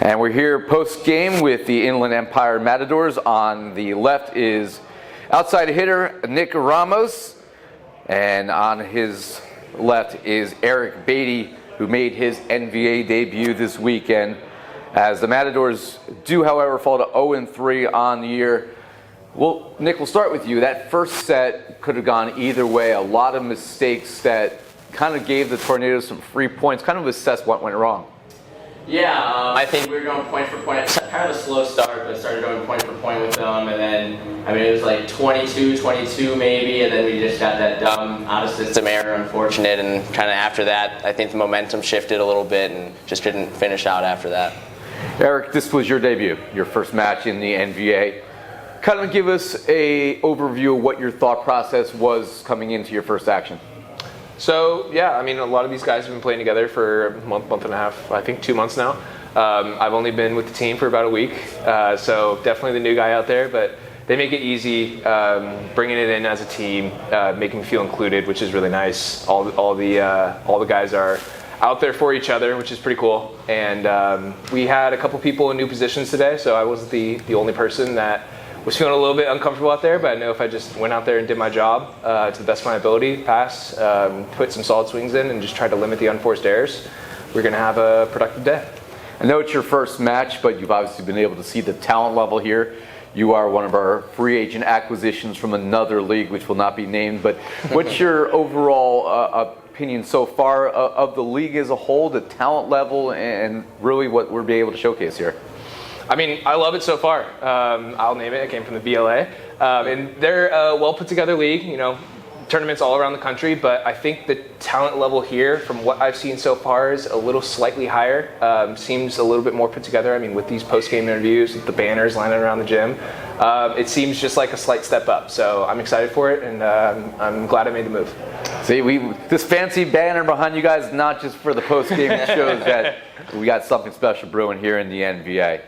And we're here post-game with the Inland Empire Matadors. On the left is outside hitter Nick Ramos, and on his left is Eric Beatty, who made his NVA debut this weekend. As the Matadors do, however, fall to 0-3 on the year. Well, Nick, we'll start with you. That first set could have gone either way. A lot of mistakes that kind of gave the Tornadoes some free points. Kind of assess what went wrong. Yeah, I think we were going point for point. Kind of a slow start, but started going point for point with them. And then, it was like 22 maybe, and then we just got that dumb out-of-system error, unfortunate. And kind of after that, I think the momentum shifted a little bit and just didn't finish out after that. Eric, this was your debut, your first match in the NVA. Kind of give us a overview of what your thought process was coming into your first action. So, yeah, a lot of these guys have been playing together for a month and a half, I think 2 months now. I've only been with the team for about a week, so definitely the new guy out there, but they make it easy, bringing it in as a team, making me feel included, which is really nice. All the guys are out there for each other, which is pretty cool. And we had a couple people in new positions today, so I wasn't the only person that was feeling a little bit uncomfortable out there, but I know if I just went out there and did my job to the best of my ability, pass, put some solid swings in, and just try to limit the unforced errors, we're going to have a productive day. I know it's your first match, but you've obviously been able to see the talent level here. You are one of our free agent acquisitions from another league, which will not be named, but what's your overall opinion so far of the league as a whole, the talent level, and really what we're being able to showcase here? I love it so far. I'll name it. I came from the BLA. And they're a well put together league, tournaments all around the country, but I think the talent level here, from what I've seen so far, is a little slightly higher. Seems a little bit more put together. With these post-game interviews, with the banners lining around the gym, it seems just like a slight step up. So I'm excited for it, and I'm glad I made the move. See, this fancy banner behind you guys, not just for the post-game, it shows that we got something special brewing here in the NVA.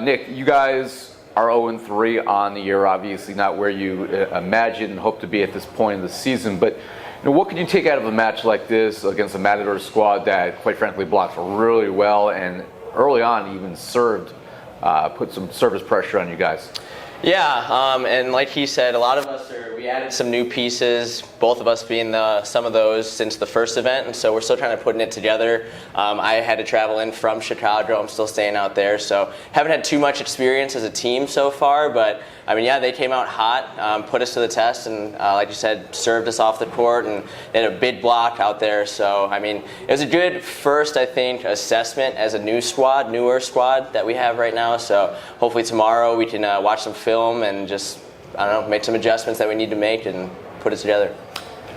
Nick, you guys are 0-3 on the year, obviously not where you imagine and hope to be at this point in the season, but what can you take out of a match like this against a Matadors squad that, quite frankly, blocked really well and early on even put some service pressure on you guys? Yeah, and like he said, a lot of us we added some new pieces, both of us being some of those since the first event, and so we're still trying to put it together. I had to travel in from Chicago. I'm still staying out there, so haven't had too much experience as a team so far, but they came out hot, put us to the test, and like you said, served us off the court, and they had a big block out there. So, it was a good first, I think, assessment as a newer squad that we have right now. So hopefully tomorrow we can watch some film and just, make some adjustments that we need to make and put it together.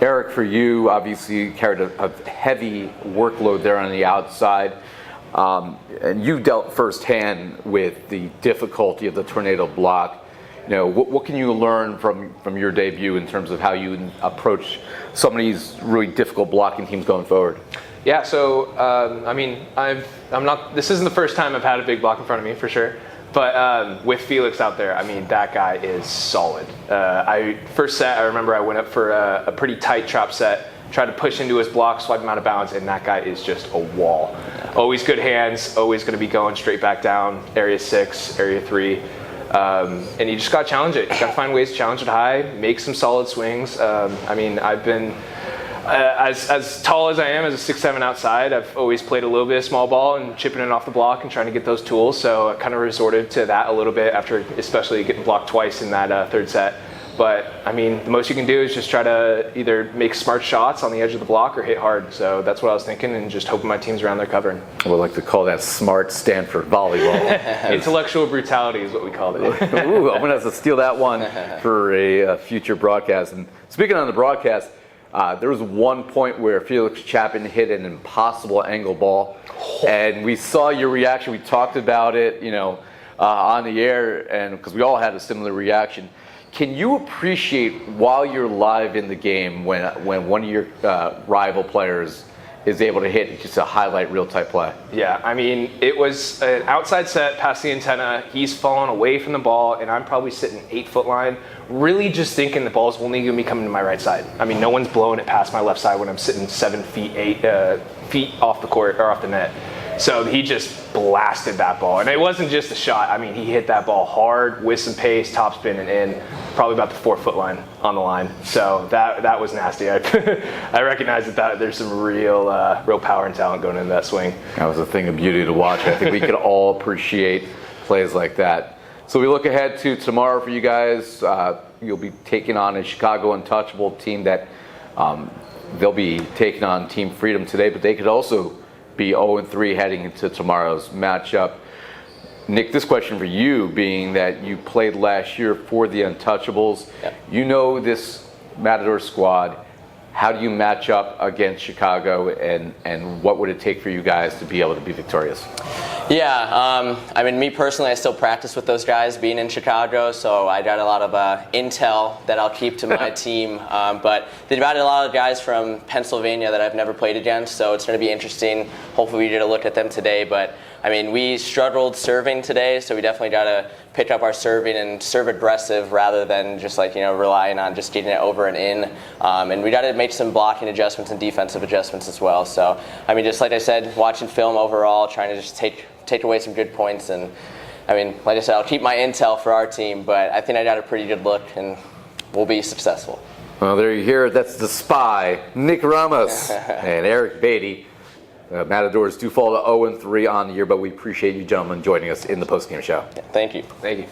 Eric, for you, obviously you carried a heavy workload there on the outside. And you dealt firsthand with the difficulty of the tornado block. What can you learn from your debut in terms of how you approach some of these really difficult blocking teams going forward? Yeah, so this isn't the first time I've had a big block in front of me, for sure. But with Felix out there, that guy is solid. First set, I remember I went up for a pretty tight chop set, tried to push into his block, swipe him out of bounds, and that guy is just a wall. Always good hands, always going to be going straight back down, area 6, area 3. And you just got to challenge it. You got to find ways to challenge it high, make some solid swings. I've been as tall as I am, as a 6'7" outside, I've always played a little bit of small ball and chipping it off the block and trying to get those tools. So I kind of resorted to that a little bit after, especially getting blocked twice in that third set. But the most you can do is just try to either make smart shots on the edge of the block or hit hard. So that's what I was thinking, and just hoping my team's around there covering. We like to call that smart Stanford volleyball. Intellectual brutality is what we called it. Ooh, I'm going to have to steal that one for a future broadcast. And speaking on the broadcast, there was one point where Felix Chapin hit an impossible angle ball, and we saw your reaction. We talked about it, on the air, and because we all had a similar reaction. Can you appreciate while you're live in the game when one of your rival players is able to hit just a highlight reel type play? Yeah, it was an outside set past the antenna. He's fallen away from the ball, and I'm probably sitting 8-foot line, really just thinking the ball's only going to be coming to my right side. No one's blowing it past my left side when I'm sitting 7 feet, 8 feet off the court or off the net. So he just blasted that ball. And it wasn't just a shot. I mean, he hit that ball hard with some pace, topspin and in, probably about the 4-foot line on the line. So that was nasty. I recognize that there's some real power and talent going into that swing. That was a thing of beauty to watch. I think we could all appreciate plays like that. So we look ahead to tomorrow for you guys. You'll be taking on a Chicago Untouchable team that they'll be taking on Team Freedom today, but they could also be 0-3 heading into tomorrow's matchup. Nick, this question for you, being that you played last year for the Untouchables. Yep. You know this Matador squad. How do you match up against Chicago, and what would it take for you guys to be able to be victorious? Yeah, I mean, me personally, I still practice with those guys being in Chicago, so I got a lot of intel that I'll keep to my team. But they've got a lot of guys from Pennsylvania that I've never played against, so it's going to be interesting. Hopefully we get a look at them today. But, I mean, we struggled serving today, so we definitely got to pick up our serving and serve aggressive rather than just relying on just getting it over and in. And we got to make some blocking adjustments and defensive adjustments as well. So, I mean, just like I said, watching film overall, trying to just take away some good points. And, I mean, like I said, I'll keep my intel for our team, but I think I got a pretty good look, and we'll be successful. Well, there you hear it. That's the spy, Nick Ramos and Eric Beatty. Matadors do fall to 0-3 on the year, but we appreciate you gentlemen joining us in the postgame show. Yeah, thank you. Thank you.